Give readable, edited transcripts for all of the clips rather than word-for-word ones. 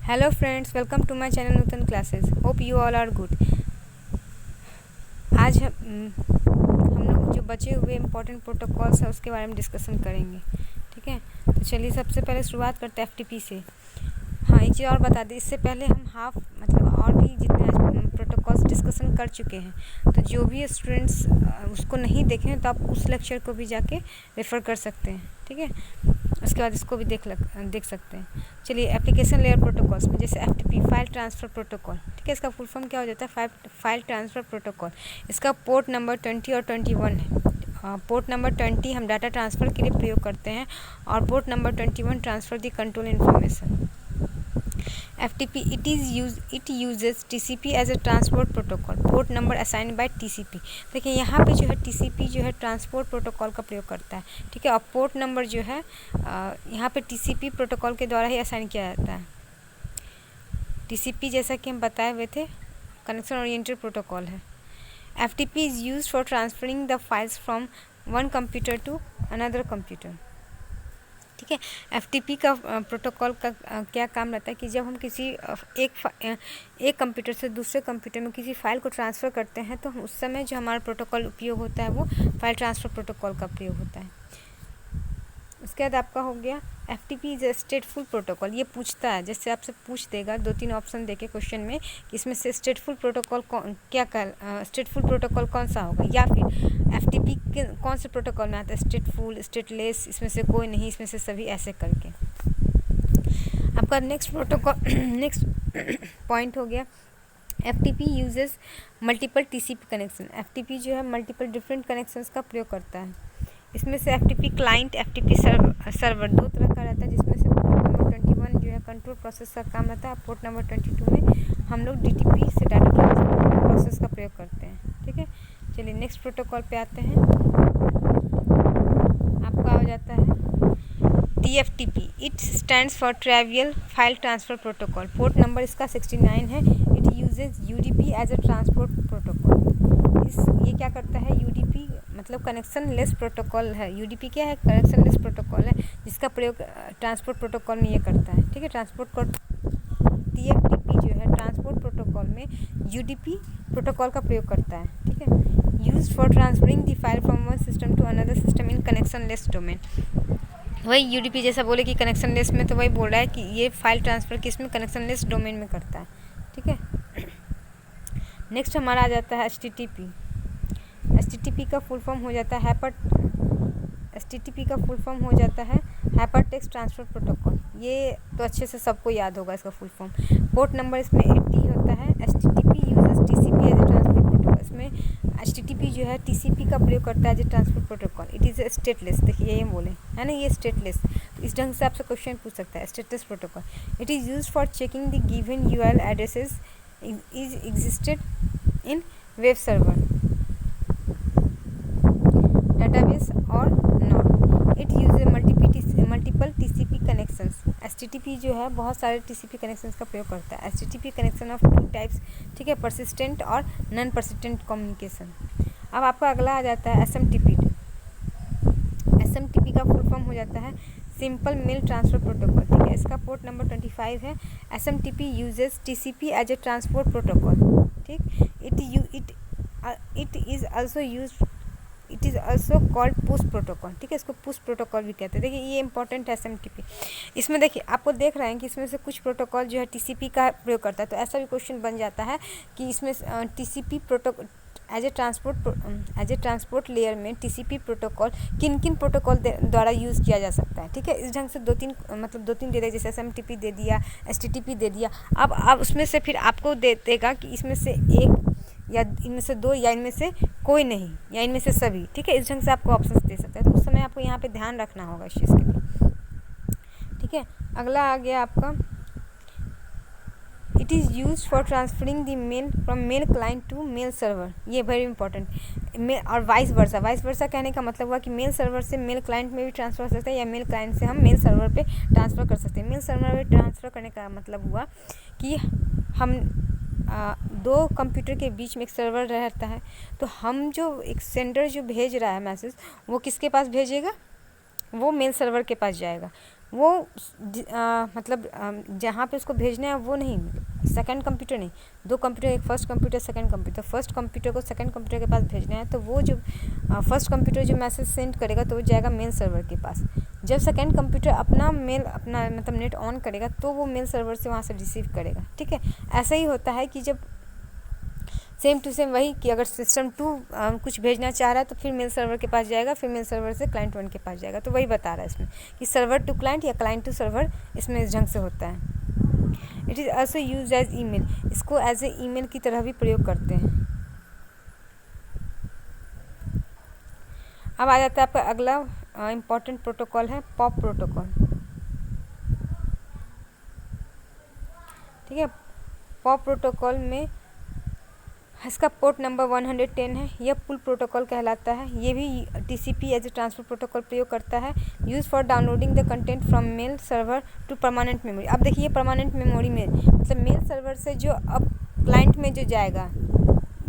Hello friends, welcome to my channel Nutan classes. Hope you all are good. आज हम लोग जो बचे हुए इम्पोर्टेंट प्रोटोकॉल्स है उसके बारे में डिस्कशन करेंगे। ठीक है, तो चलिए सबसे पहले शुरुआत करते हैं एफटीपी से। हाँ, एक चीज़ और बता दें, इससे पहले हम और भी जितने प्रोटोकॉल्स डिस्कशन कर चुके हैं, तो जो भी स्टूडेंट्स उसको नहीं देखे हैं तो आप उस लेक्चर को भी जाके रेफ़र कर सकते हैं। ठीक है, उसके बाद इसको भी देख सकते हैं। चलिए, एप्लीकेशन लेयर प्रोटोकॉल्स में जैसे एफटीपी फाइल ट्रांसफ़र प्रोटोकॉल। ठीक है, इसका फुल फॉर्म क्या हो जाता है? File transfer protocol. इसका पोर्ट नंबर 20 और 21 है। पोर्ट नंबर 20 हम डाटा ट्रांसफ़र के लिए प्रयोग करते हैं और port number 21 transfer the control information. FTP it uses TCP as a transport protocol. Port number assign by TCP। देखिए यहाँ पे जो है TCP जो है ट्रांसपोर्ट प्रोटोकॉल का प्रयोग करता है। ठीक है, और पोर्ट नंबर जो है यहाँ पे TCP प्रोटोकॉल के द्वारा ही असाइन किया जाता है। TCP जैसा कि हम बताए हुए थे कनेक्शन ओरिएंटेड प्रोटोकॉल है। FTP is use for transferring the files from one computer to another computer. ठीक है, एफटीपी का प्रोटोकॉल का क्या काम रहता है कि जब हम किसी एक कंप्यूटर से दूसरे कंप्यूटर में किसी फाइल को ट्रांसफ़र करते हैं तो उस समय जो हमारा प्रोटोकॉल उपयोग होता है वो फाइल ट्रांसफ़र प्रोटोकॉल का प्रयोग होता है। उसके बाद आपका हो गया एफटीपी इज ए स्टेटफुल प्रोटोकॉल। ये पूछता है, जैसे आपसे पूछ देगा 2-3 ऑप्शन देके क्वेश्चन में कि इसमें से स्टेटफुल प्रोटोकॉल स्टेटफुल प्रोटोकॉल कौन सा होगा, या फिर एफटीपी के कौन से प्रोटोकॉल में आता है, स्टेटफुल, स्टेटलेस, इसमें से कोई नहीं, इसमें से सभी, ऐसे करके। आपका नेक्स्ट पॉइंट हो गया FTP uses multiple TCP connection. FTP जो है मल्टीपल डिफरेंट कनेक्शंस का प्रयोग करता है। इसमें से एफटीपी क्लाइंट, एफटीपी सर्वर दो तरह का रहता है, जिसमें से पोर्ट नंबर 21 जो है कंट्रोल प्रोसेस का काम रहता है। पोर्ट नंबर 22 में हम लोग डीटीपी से डाटा ट्रांसफर प्रोसेस का प्रयोग करते हैं। ठीक है, चलिए नेक्स्ट प्रोटोकॉल पे आते हैं। आपका हो जाता है TFTP. It stands for trivial file transfer protocol. Port number इसका 69 है। It uses UDP as a transport protocol. ये क्या करता है? यूडीपी मतलब कनेक्शन लेस प्रोटोकॉल है। यूडीपी क्या है? कनेक्शन लेस प्रोटोकॉल है, जिसका प्रयोग ट्रांसपोर्ट प्रोटोकॉल में ये करता है। ठीक है, टीएफटीपी जो है ट्रांसपोर्ट प्रोटोकॉल में यूडीपी प्रोटोकॉल का प्रयोग करता है। ठीक है, used for transferring the file from one system to another system in connectionless domain. वही यूडीपी जैसा बोले कि कनेक्शन लेस में, तो वही बोल रहा है कि ये फाइल ट्रांसफ़र किस में, कनेक्शन लेस डोमेन में करता है। ठीक है, नेक्स्ट हमारा आ जाता है एचटीटीपी। एचटीटीपी का फुल फॉर्म हो जाता है हाइपर टेक्स्ट ट्रांसफ़र प्रोटोकॉल। ये तो अच्छे से सबको याद होगा इसका फुल फॉर्म। पोर्ट नंबर इसमें 80 होता है। HTTP uses TCP as a transport protocol. इसमें एचटीटीपी जो है टीसीपी का प्रयोग करता है as a transport protocol. It is stateless. देखिए ये बोले है ना, ये स्टेटलेस, तो इस ढंग से आपसे क्वेश्चन पूछ सकता है। Stateless protocol. It is use for checking the given URL addresses is existed in web server database और not. It use multiple TCP connections. HTTP जो है बहुत सारे टीसीपी कनेक्शंस का प्रयोग करता है। HTTP connection of 2 types. ठीक है, परसिस्टेंट और नॉन परसिस्टेंट कम्युनिकेशन। अब आपका अगला आ जाता है एसएमटीपी। एसएमटीपी का फुल फॉर्म हो जाता है सिंपल मेल ट्रांसफ़र प्रोटोकॉल। ठीक है, इसका पोर्ट नंबर 25 है। SMTP uses TCP as a transport protocol. ठीक, it is also called push protocol. ठीक है, इसको पुश प्रोटोकॉल भी कहते हैं। देखिए ये इंपॉर्टेंट है एसएमटीपी। इसमें देखिए आपको देख रहे हैं कि इसमें से कुछ प्रोटोकॉल जो है टीसीपी का प्रयोग करता है, तो ऐसा भी क्वेश्चन बन जाता है कि इसमें TCP protocol as a transport layer में टीसीपी प्रोटोकॉल किन किन प्रोटोकॉल द्वारा यूज़ किया जा सकता है। ठीक है, इस ढंग से दो तीन दे दिया, जैसे एसएमटीपी दे दिया, एचटीटीपी दे दिया। अब उसमें से फिर आपको दे देगा कि इसमें से एक या इनमें से 2 या इनमें से कोई नहीं या इनमें से सभी। ठीक है, इस ढंग से आपको ऑप्शंस दे सकते हैं, तो उस समय आपको यहाँ पे ध्यान रखना होगा इस चीज़ के लिए। ठीक है, अगला आ गया आपका it is use for transferring the mail from mail client to mail server. ये वेरी इंपॉर्टेंट। और वाइस वर्सा कहने का मतलब हुआ कि मेल सर्वर से मेल क्लाइंट में भी ट्रांसफ़र हो सकता है, या मेल क्लाइंट से हम मेल सर्वर पे ट्रांसफ़र कर सकते हैं। मेल सर्वर पे ट्रांसफ़र करने का मतलब हुआ कि हम 2 कंप्यूटर के बीच में एक सर्वर रहता है, तो हम जो एक सेंडर जो भेज रहा है मैसेज, वो किसके पास भेजेगा? वो मेल सर्वर के पास जाएगा। वो मतलब जहाँ पे उसको भेजना है वो नहीं, सेकंड कंप्यूटर नहीं, दो कंप्यूटर, एक first computer second computer, first computer को सेकंड कंप्यूटर के पास भेजना है तो वो जो फर्स्ट कंप्यूटर जो मैसेज सेंड करेगा तो वो जाएगा मेल सर्वर के पास। जब सेकंड कंप्यूटर अपना मतलब नेट ऑन करेगा तो वो मेल सर्वर से वहाँ से रिसीव करेगा। ठीक है, ऐसा ही होता है कि जब सेम टू सेम वही कि अगर सिस्टम 2 कुछ भेजना चाह रहा है तो फिर मेल सर्वर के पास जाएगा, फिर मेल सर्वर से क्लाइंट 1 के पास जाएगा। तो वही बता रहा है इसमें कि सर्वर टू क्लाइंट या क्लाइंट टू सर्वर इसमें इस ढंग से होता है। It is also use as email, इसको एज ए ईमेल की तरह भी प्रयोग करते हैं। अब आ जाता है आपका अगला इम्पॉर्टेंट प्रोटोकॉल है पॉप प्रोटोकॉल। ठीक है, पॉप प्रोटोकॉल में इसका पोर्ट नंबर 110 है। यह पुल प्रोटोकॉल कहलाता है। ये भी TCP as a transfer protocol प्रयोग करता है। Use for downloading the content from mail server to permanent memory. अब देखिए परमानेंट मेमोरी में मतलब मेल सर्वर से जो अब क्लाइंट में जो जाएगा,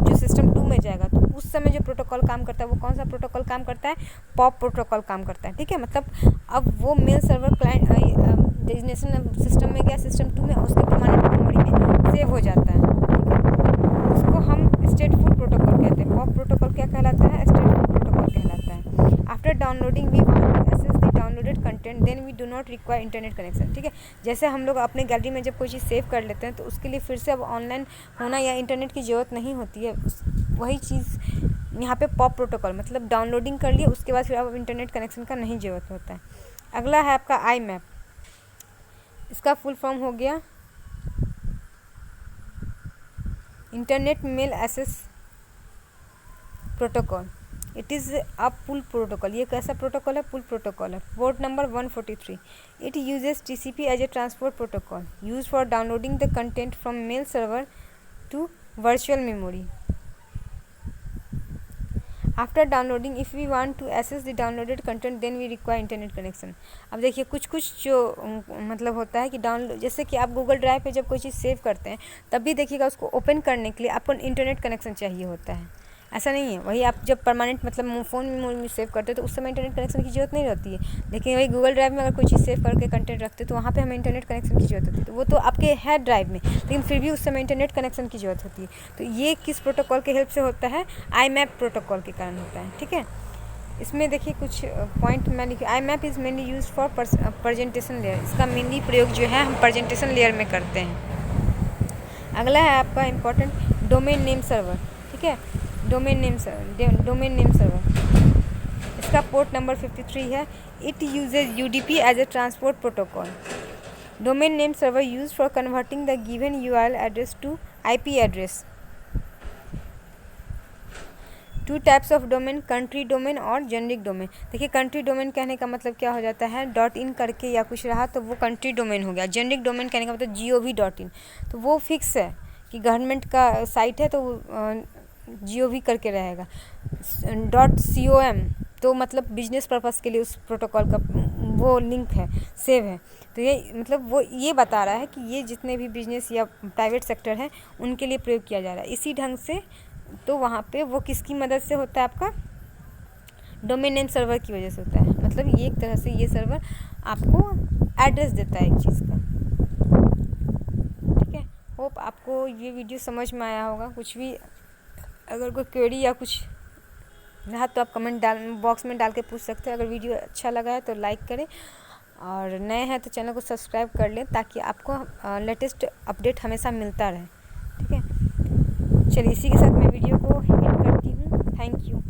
जो सिस्टम 2 में जाएगा, तो उस समय जो प्रोटोकॉल काम करता है वो कौन सा प्रोटोकॉल काम करता है? पॉप प्रोटोकॉल काम करता है। ठीक है, मतलब अब वो mail server client destination system में गया, सिस्टम 2 में, उसके परमानेंट मेमोरी में सेव हो जाता है। उसको हम स्टेटफुल प्रोटोकॉल कहते हैं। पॉप प्रोटोकॉल क्या कहलाता है? स्टेटफुल प्रोटोकॉल कहलाता है। After downloading we want to access the downloaded content then we do not require internet connection. ठीक है, जैसे हम लोग अपने गैलरी में जब कोई चीज़ सेव कर लेते हैं तो उसके लिए फिर से अब ऑनलाइन होना या इंटरनेट की ज़रूरत नहीं होती है। वही चीज़ यहाँ पे पॉप प्रोटोकॉल, मतलब डाउनलोडिंग कर लिए उसके बाद फिर अब इंटरनेट कनेक्शन का नहीं ज़रूरत होता है। अगला है आपका आई मैप। इसका फुल फॉर्म हो गया internet mail access protocol. It is a pull protocol. ये कैसा प्रोटोकॉल है? पुल प्रोटोकॉल है। Port number 143। It uses TCP as a transport protocol use for downloading the content from mail server to virtual memory. After downloading if we want to access the downloaded content then we require internet connection. अब देखिए कुछ जो मतलब होता है कि download, जैसे कि आप गूगल ड्राइव पे जब कोई चीज़ सेव करते हैं तब भी देखिएगा उसको ओपन करने के लिए आपको इंटरनेट कनेक्शन चाहिए होता है। ऐसा नहीं है, वही आप जब परमानेंट मतलब फ़ोन में सेव करते हैं तो उस समय इंटरनेट कनेक्शन की ज़रूरत नहीं रहती है। लेकिन वही गूगल ड्राइव में अगर कोई चीज़ सेव करके कंटेंट रखते हैं तो वहाँ पे हमें इंटरनेट कनेक्शन की ज़रूरत होती है। तो वो तो आपके है ड्राइव में, लेकिन फिर भी उस समय इंटरनेट कनेक्शन की ज़रूरत होती है। तो ये किस प्रोटोकॉल के हेल्प से होता है? आई मैप प्रोटोकॉल के कारण होता है। ठीक है, इसमें देखिए कुछ पॉइंट मैं लिखी। आई map is mainly use for presentation layer. इसका मेनली प्रयोग जो है हम प्रेजेंटेशन लेयर में करते हैं। अगला है आपका इम्पोर्टेंट डोमेन नेम सर्वर। ठीक है, डोमेन नेम सर्वर। इसका पोर्ट नंबर 53 है। It uses UDP as a transport protocol. Domain name server use for converting the given URL address to IP address. Two types of domain, country domain और generic domain. देखिए country domain कहने का मतलब क्या हो जाता है? .in करके या कुछ रहा तो वो कंट्री डोमेन हो गया। जेनरिक डोमेन कहने का मतलब gov.in, तो वो फिक्स है कि गवर्नमेंट का साइट है तो gov करके रहेगा। .com तो मतलब बिजनेस पर्पस के लिए उस प्रोटोकॉल का वो लिंक है, सेव है। तो ये मतलब वो ये बता रहा है कि ये जितने भी बिजनेस या प्राइवेट सेक्टर हैं उनके लिए प्रयोग किया जा रहा है इसी ढंग से। तो वहाँ पे वो किसकी मदद से होता है? आपका डोमेन नेम सर्वर की वजह से होता है। मतलब ये एक तरह से ये सर्वर आपको एड्रेस देता है एक चीज़ का। ठीक है, होप आपको ये वीडियो समझ में आया होगा। कुछ भी अगर कोई क्वेरी या कुछ रहा तो आप कमेंट बॉक्स में डाल के पूछ सकते हैं। अगर वीडियो अच्छा लगा है तो लाइक करें और नए हैं तो चैनल को सब्सक्राइब कर लें ताकि आपको लेटेस्ट अपडेट हमेशा मिलता रहे। ठीक है, चलिए इसी के साथ मैं वीडियो को एंड करती हूँ। Thank you.